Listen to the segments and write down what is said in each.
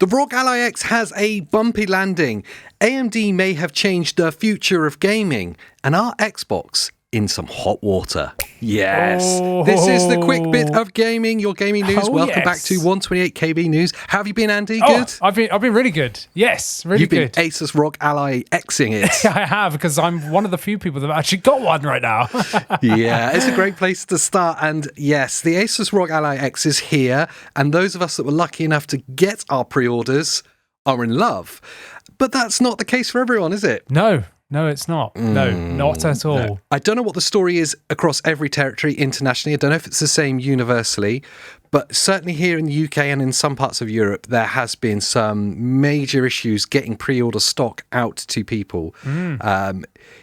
The ROG Ally X has a bumpy landing. AMD may have changed the future of gaming, and our Xbox in some hot water. Yes. This is the quick bit of gaming, your gaming news. Welcome back to 128 KB News. How have you been, Andy? Good? I've been really good. Yes, really good. You've been ASUS ROG Ally Xing it. I have, because I'm one of the few people that have actually got one right now. Yeah, it's a great place to start. And yes, the ASUS ROG Ally X is here. And those of us that were lucky enough to get our pre-orders are in love. But that's not the case for everyone, is it? No, it's not. No, not at all. No. I don't know what the story is across every territory internationally. I don't know if it's the same universally, but certainly here in the UK and in some parts of Europe, there has been some major issues getting pre-order stock out to people.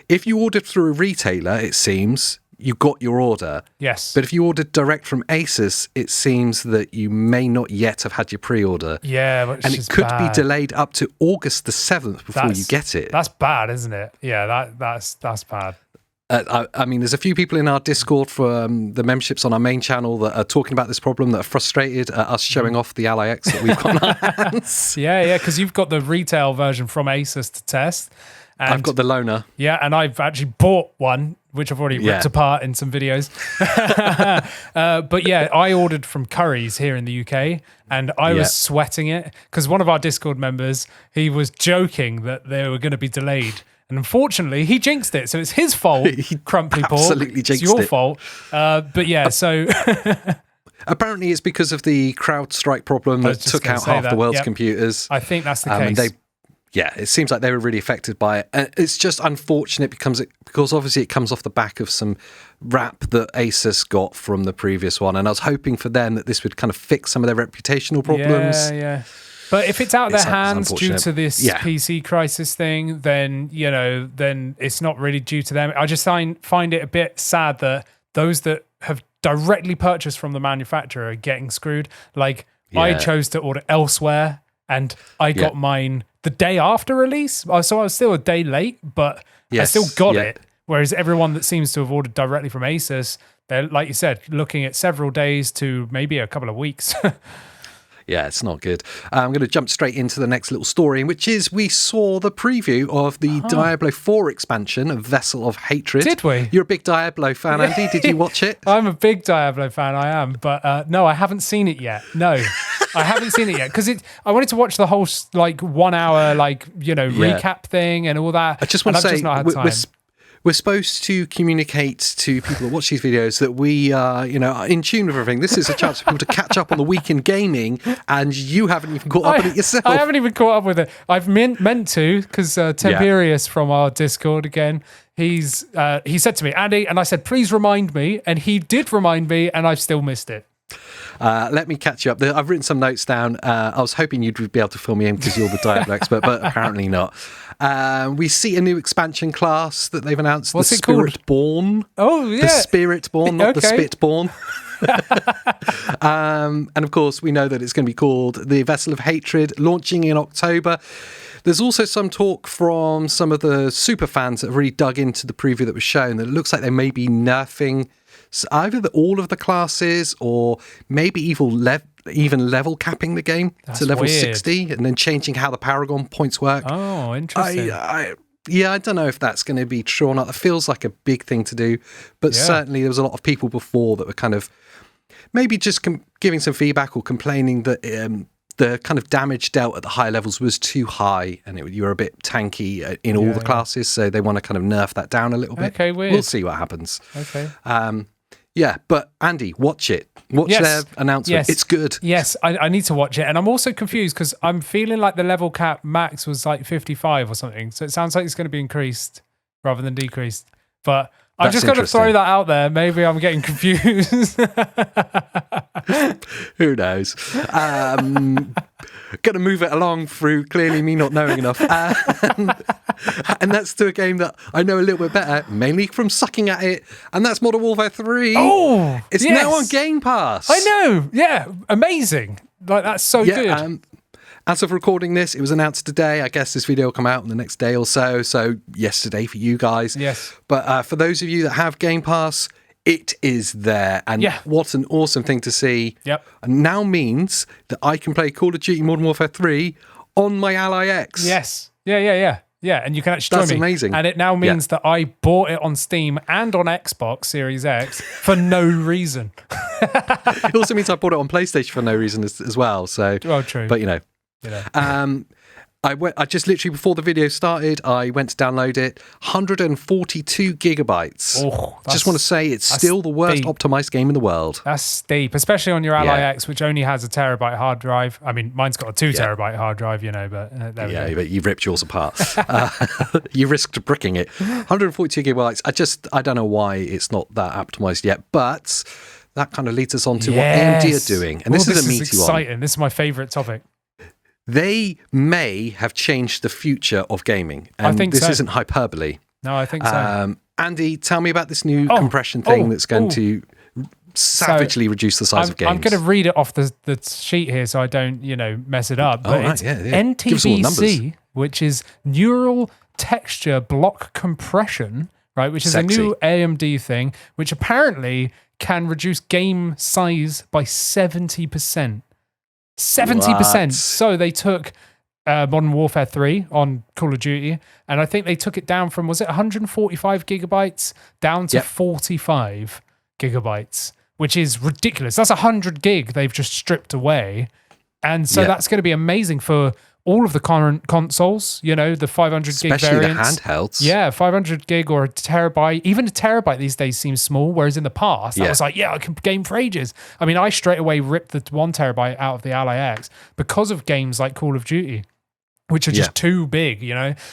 If you ordered through a retailer, it seems, you got your order. Yes. But if you ordered direct from ASUS, it seems that you may not yet have had your pre-order. Yeah, which and is it could bad. be delayed up to August the 7th before you get it. That's bad, isn't it? Yeah, that's bad. I mean, there's a few people in our Discord for the memberships on our main channel that are talking about this problem, that are frustrated at us showing off the Ally X that we've got in our hands. Yeah, because you've got the retail version from ASUS to test. And I've got the loaner. Yeah, and I've actually bought one, which I've already ripped apart in some videos. But yeah, I ordered from Curry's here in the UK, and I was sweating it because one of our Discord members, he was joking that they were going to be delayed. And unfortunately, he jinxed it. So it's his fault, Crumply Paul. Absolutely jinxed it. It's your fault. But yeah, so... Apparently it's because of the CrowdStrike problem that took out half the world's computers. I think that's the case. It seems like they were really affected by it. And it's just unfortunate because obviously it comes off the back of some rap that ASUS got from the previous one. And I was hoping for them that this would kind of fix some of their reputational problems. Yeah. But if it's out of their hands due to this PC crisis thing, then, then it's not really due to them. I just find it a bit sad that those that have directly purchased from the manufacturer are getting screwed. Like, I chose to order elsewhere, and I got mine the day after release. So I was still a day late, but I still got it. Whereas everyone that seems to have ordered directly from ASUS, they're, like you said, looking at several days to maybe a couple of weeks. Yeah, it's not good. I'm going to jump straight into the next little story, which is we saw the preview of the Diablo 4 expansion, A Vessel of Hatred. Did we? You're a big Diablo fan, Andy. Did you watch it? I'm a big Diablo fan, I am. But no, I haven't seen it yet. No, I haven't seen it yet. Because I wanted to watch the whole 1 hour, recap thing and all that. I just want to say, just not had time. We're supposed to communicate to people that watch these videos that we are, in tune with everything. This is a chance for people to catch up on the week in gaming, and you haven't even caught up on it yourself. I haven't even caught up with it. I've meant to, because Temperius from our Discord, again, he said to me, Andy, and I said, please remind me, and he did remind me, and I've still missed it. Let me catch you up. I've written some notes down. I was hoping you'd be able to fill me in because you're the Diablo expert, but apparently not. We see a new expansion class that they've announced. What's the it called? Spiritborn. Oh, yeah. The Spiritborn, not the Spitborn. And of course, we know that it's going to be called The Vessel of Hatred, launching in October. There's also some talk from some of the super fans that have really dug into the preview that was shown that it looks like they may be nerfing either all of the classes or maybe even level capping the game to level 60 and then changing how the Paragon points work. Oh, interesting. I don't know if that's going to be true or not. It feels like a big thing to do, but certainly there was a lot of people before that were kind of maybe just giving some feedback or complaining that the kind of damage dealt at the high levels was too high and you were a bit tanky in all the classes, so they want to kind of nerf that down a little bit. Okay, weird. We'll see what happens. Okay. But Andy, watch it. Watch their announcement. Yes. It's good. Yes, I need to watch it. And I'm also confused because I'm feeling like the level cap max was like 55 or something. So it sounds like it's going to be increased rather than decreased. But I'm just going to throw that out there. Maybe I'm getting confused. Who knows? Going to move it along through clearly me not knowing enough. And that's to a game that I know a little bit better, mainly from sucking at it, and that's Modern Warfare 3. Oh, it's now on Game Pass. I know. Yeah, amazing. Like, that's so good. As of recording this, it was announced today. I guess this video will come out in the next day or so. So yesterday for you guys. Yes. But for those of you that have Game Pass, it is there. And what an awesome thing to see. Yep. And now means that I can play Call of Duty Modern Warfare 3 on my Ally X. Yes. Yeah, and you can actually join me. That's amazing. And it now means that I bought it on Steam and on Xbox Series X for no reason. It also means I bought it on PlayStation for no reason as well. So, well, true. But I just literally before the video started, I went to download it. 142 gigabytes. Oh, just want to say it's still the worst optimized game in the world. That's steep, especially on your Ally X, which only has a terabyte hard drive. I mean, mine's got a 2 terabyte hard drive, but there we go. But you ripped yours apart. You risked bricking it. 142 gigabytes. I don't know why it's not that optimized yet, but that kind of leads us on to what AMD are doing. And this is a meaty exciting. one. This is my favorite topic. They may have changed the future of gaming. And I think this isn't hyperbole. No, I think so. Andy, tell me about this new compression thing that's going to savagely reduce the size of games. I'm going to read it off the sheet here so I don't, mess it up. But it's NTBC, which is Neural Texture Block Compression, right? Which is a new AMD thing, which apparently can reduce game size by 70%. 70%. So they took Modern Warfare 3 on Call of Duty, and I think they took it down from, was it 145 gigabytes down to 45 gigabytes, which is ridiculous. That's 100 gig they've just stripped away. And so that's going to be amazing for all of the current consoles, the 500 gig variants. Especially the handhelds. Yeah, 500 gig or a terabyte. Even a terabyte these days seems small, whereas in the past, I was like, I can game for ages. I mean, I straight away ripped the 1 terabyte out of the Ally X because of games like Call of Duty, which are just too big,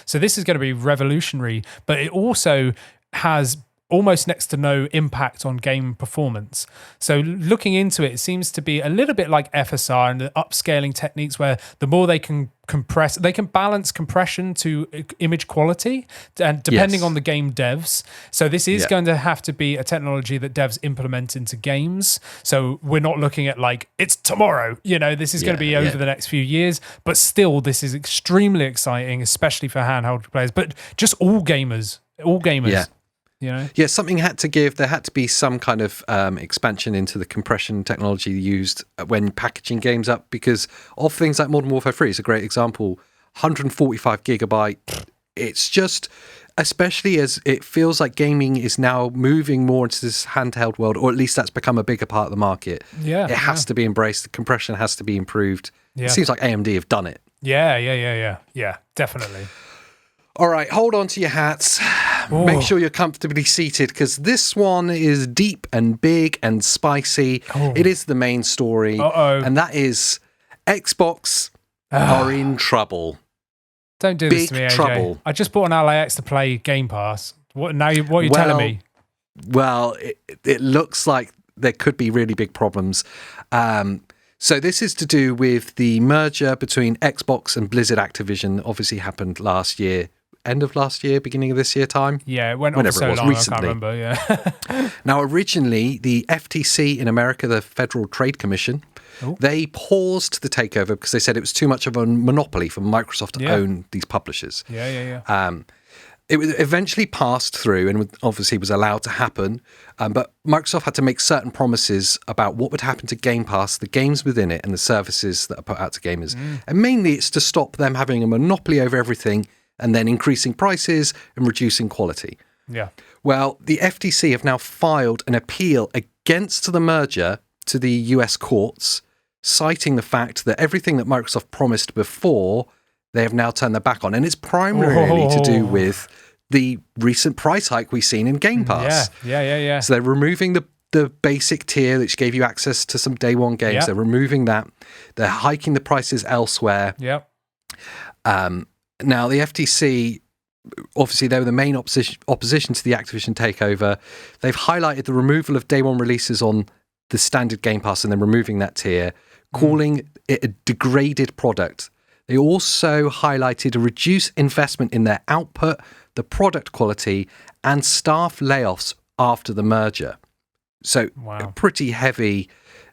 So this is going to be revolutionary, but it also has almost next to no impact on game performance. So looking into it, it seems to be a little bit like FSR and the upscaling techniques where the more they can compress, they can balance compression to image quality and depending on the game devs. So this is going to have to be a technology that devs implement into games. So we're not looking at it's tomorrow, this is going to be over the next few years, but still this is extremely exciting, especially for handheld players, but just all gamers. Yeah, something had to give. There had to be some kind of expansion into the compression technology used when packaging games up, because of things like Modern Warfare 3 is a great example. 145 gigabyte. It's just, especially as it feels like gaming is now moving more into this handheld world, or at least that's become a bigger part of the market. Yeah, it has to be embraced. The compression has to be improved. Yeah. It seems like AMD have done it. Yeah, definitely. All right, hold on to your hats. Ooh. Make sure you're comfortably seated, because this one is deep and big and spicy. Oh. It is the main story. And that is Xbox are in trouble. Don't do this to me, AJ. Trouble. I just bought an Ally X to play Game Pass. What are you telling me? Well, it looks like there could be really big problems. So this is to do with the merger between Xbox and Blizzard Activision. Obviously happened last year. End of last year, beginning of this year time? Yeah, it went on so long, recently. I can't remember, Now, originally, the FTC in America, the Federal Trade Commission, they paused the takeover because they said it was too much of a monopoly for Microsoft to own these publishers. It was eventually passed through and obviously was allowed to happen, but Microsoft had to make certain promises about what would happen to Game Pass, the games within it, and the services that are put out to gamers. And mainly it's to stop them having a monopoly over everything and then increasing prices and reducing quality. Yeah. Well, the FTC have now filed an appeal against the merger to the US courts, citing the fact that everything that Microsoft promised before, they have now turned their back on. And it's primarily to do with the recent price hike we've seen in Game Pass. Yeah. So they're removing the basic tier, which gave you access to some day one games. They're removing that. They're hiking the prices elsewhere. Yep. Now, the FTC, obviously, they were the main opposition to the Activision takeover. They've highlighted the removal of day one releases on the standard Game Pass and then removing that tier, calling it a degraded product. They also highlighted a reduced investment in their output, the product quality, and staff layoffs after the merger. So pretty heavy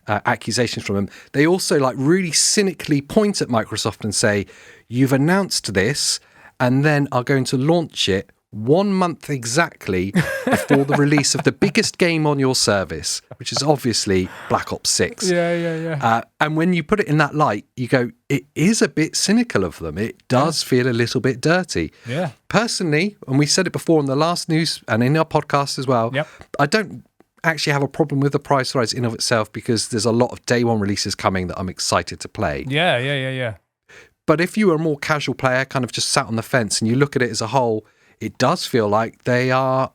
accusations from them. They also really cynically point at Microsoft and say, you've announced this and then are going to launch it 1 month exactly before the release of the biggest game on your service, which is obviously Black Ops 6. Yeah. And when you put it in that light, you go, it is a bit cynical of them. It does feel a little bit dirty. Yeah. Personally, and we said it before in the last news and in our podcast as well, I don't actually have a problem with the price rise in of itself because there's a lot of day one releases coming that I'm excited to play. Yeah. But if you are a more casual player, kind of just sat on the fence and you look at it as a whole, it does feel like they are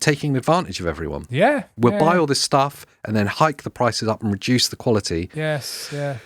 taking advantage of everyone. Yeah. We'll buy all this stuff and then hike the prices up and reduce the quality. Yes, yeah.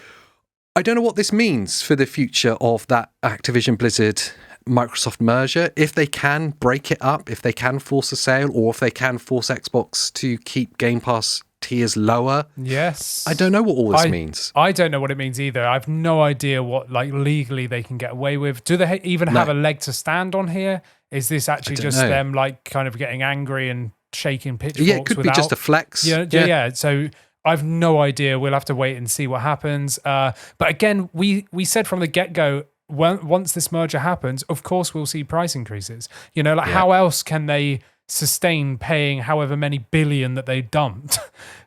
I don't know what this means for the future of that Activision Blizzard Microsoft merger. If they can break it up, if they can force a sale, or if they can force Xbox to keep Game Pass tiers lower. Yes. I don't know what all this means. I don't know what it means either. I have no idea what legally they can get away with. Do they even have a leg to stand on here? Is this actually just them kind of getting angry and shaking pitchforks? Yeah, it could be just a flex. Yeah. So I've no idea. We'll have to wait and see what happens. But again, we said from the get-go, once this merger happens, of course we'll see price increases. How else can they sustain paying however many billion that they dumped?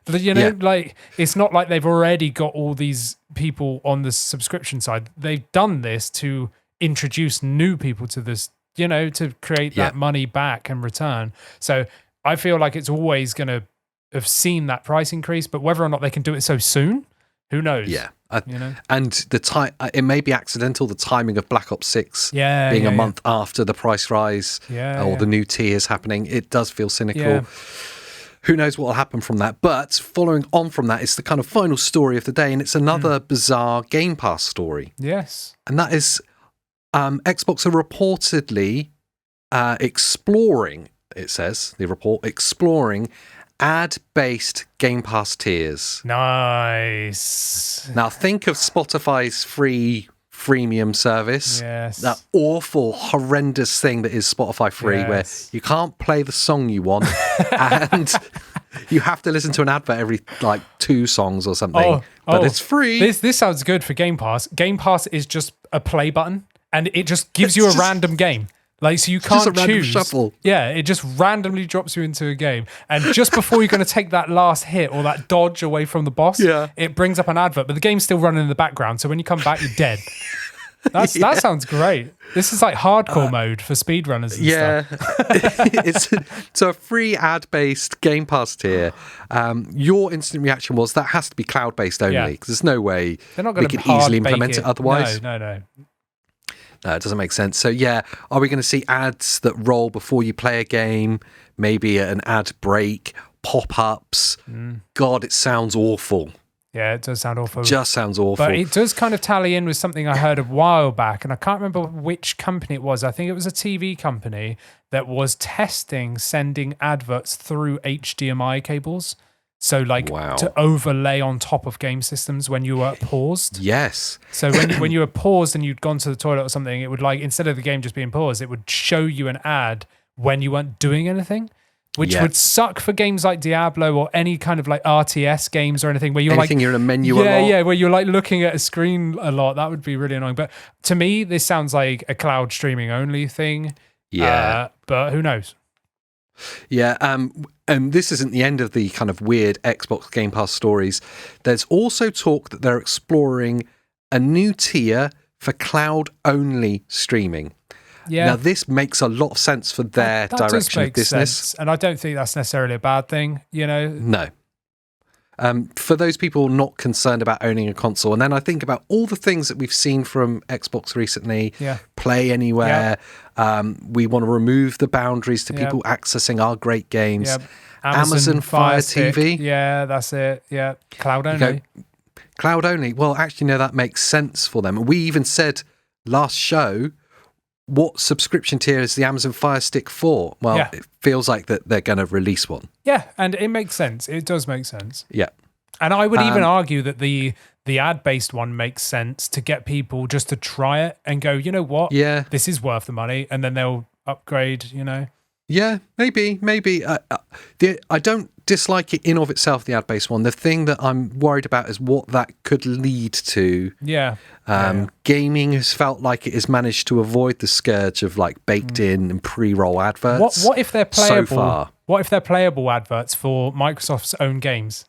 It's not like they've already got all these people on the subscription side. They've done this to introduce new people to this, to create that money back and return. So I feel like it's always going to have seen that price increase, but whether or not they can do it so soon, who knows? Yeah. And the time, it may be accidental, the timing of Black Ops 6 being a month after the price rise or the new tiers happening. It does feel cynical. Yeah. Who knows what will happen from that? But following on from that, it's the kind of final story of the day, and it's another bizarre Game Pass story. Yes. And that is Xbox are reportedly exploring, it says, the report, exploring ad-based Game Pass tiers. Nice. Now think of Spotify's free freemium service. Yes. That awful, horrendous thing that is Spotify free, where you can't play the song you want and you have to listen to an advert every 2 songs or something. But it's free. This sounds good for Game Pass. Game Pass is just a play button and it just gives you a random game. So you can't just a choose. Random shuffle. Yeah, it just randomly drops you into a game. And just before you're going to take that last hit or that dodge away from the boss, it brings up an advert, but the game's still running in the background. So when you come back, you're dead. That sounds great. This is like hardcore mode for speedrunners and stuff. It's a free ad-based Game Pass tier. Your instant reaction was that has to be cloud-based only because there's no way they're not going we can easily implement it otherwise. No. No, it doesn't make sense. So, are we going to see ads that roll before you play a game? Maybe an ad break, pop-ups. God, it sounds awful. Yeah, it does sound awful. Just sounds awful. But it does kind of tally in with something I heard a while back, and I can't remember which company it was. I think it was a TV company that was testing sending adverts through HDMI cables. So to overlay on top of game systems when you were paused. Yes. So when you were paused and you'd gone to the toilet or something, it would instead of the game just being paused, it would show you an ad when you weren't doing anything, which would suck for games like Diablo or any kind of RTS games or anything where you're you're in a menu a lot. Yeah, where you're looking at a screen a lot. That would be really annoying. But to me, this sounds like a cloud streaming only thing. Yeah. But who knows? Yeah, and this isn't the end of the kind of weird Xbox Game Pass stories. There's also talk that they're exploring a new tier for cloud-only streaming. Yeah. Now, this makes a lot of sense for their direction of business. Sense. And I don't think that's necessarily a bad thing, No. For those people not concerned about owning a console, and then I think about all the things that we've seen from Xbox recently, Play Anywhere, we want to remove the boundaries to people accessing our great games. Amazon Fire TV. Yeah, that's it. Yeah, cloud only. Cloud only. Well, actually, no, that makes sense for them. And we even said last show, what subscription tier is the Amazon Fire Stick for? Well, it feels like that they're going to release one. Yeah, and it makes sense. It does make sense. Yeah. And I would even argue that the ad-based one makes sense to get people just to try it and go, you know what? Yeah. This is worth the money. And then they'll upgrade, Yeah, maybe. I don't dislike it in of itself, the ad-based one. The thing that I'm worried about is what that could lead to. Gaming has felt like it has managed to avoid the scourge of like baked in and pre-roll adverts. What if they're playable? So far. What if they're playable adverts for Microsoft's own games?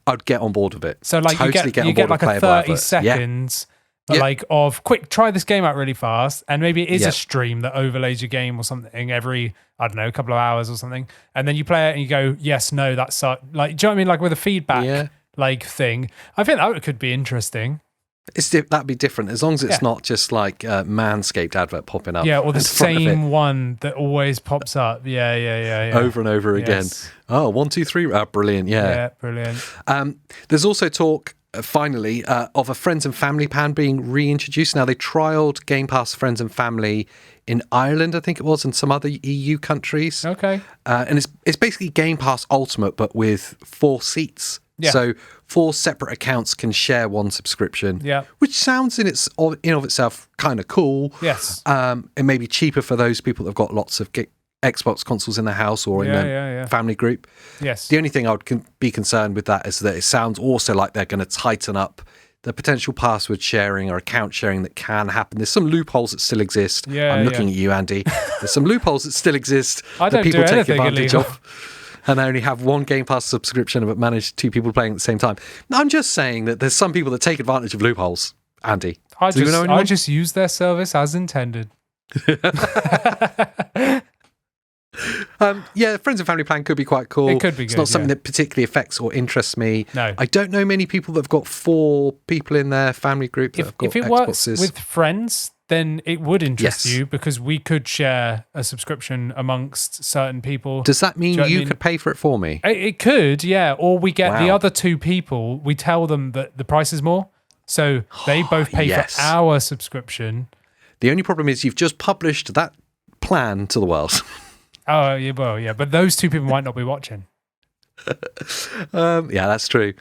I'd get on board with it. So like you get like a 30 seconds like of quick, try this game out really fast, and maybe it is a stream that overlays your game or something every, I don't know, a couple of hours or something, and then you play it and you go, yes, no, that's like, do you know what I mean? Like with a feedback like thing. I think that could be interesting. That'd be different as long as it's not just like a Manscaped advert popping up. Yeah, or the same one that always pops up. Yeah. Over and over again. Oh, 1, 2, 3. Brilliant. Yeah, brilliant. There's also talk, finally, of a Friends and Family plan being reintroduced. Now, they trialled Game Pass Friends and Family in Ireland, I think it was, and some other EU countries. Okay. And it's basically Game Pass Ultimate, but with 4 seats. Yeah. So 4 separate accounts can share one subscription, which sounds in of itself kind of cool. Yes. It may be cheaper for those people that have got lots of Xbox consoles in their house or in their family group. Yes. The only thing I would be concerned with that is that it sounds also like they're going to tighten up the potential password sharing or account sharing that can happen. There's some loopholes that still exist. I'm looking at you, Andy. There's some loopholes that still exist that people take advantage of. And they only have one Game Pass subscription but manage 2 people playing at the same time. I'm just saying that there's some people that take advantage of loopholes, Andy. I just use their service as intended. Friends and Family plan could be quite cool. It could be good. It's not something that particularly affects or interests me. No. I don't know many people that have got 4 people in their family group that have got If it Xboxes. works with friends, then it would interest you because we could share a subscription amongst certain people. Does that mean you could pay for it for me? It could, yeah. Or we get the other 2 people, we tell them that the price is more. So they both pay for our subscription. The only problem is you've just published that plan to the world. Oh, yeah, well, yeah. But those 2 people might not be watching. That's true.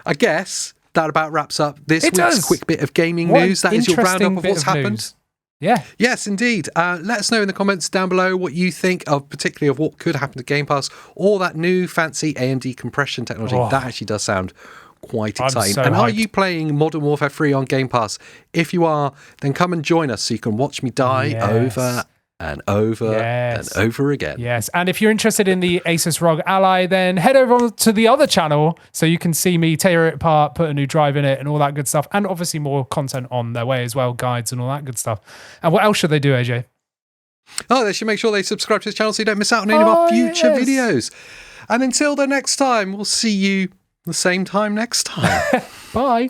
I guess that about wraps up this week's quick bit of gaming news. That is your roundup of what's happened. News. Yeah. Yes, indeed. Let us know in the comments down below what you think of, particularly of what could happen to Game Pass or that new fancy AMD compression technology. That actually does sound quite exciting. And are you playing Modern Warfare 3 on Game Pass? If you are, then come and join us so you can watch me die over and over and over again. Yes, and if you're interested in the ASUS ROG Ally, then head over to the other channel so you can see me tear it apart, put a new drive in it and all that good stuff, and obviously more content on their way as well, guides and all that good stuff. And what else should they do, AJ? They should make sure they subscribe to this channel so you don't miss out on any of our future videos. And until the next time, we'll see you the same time next time. Bye.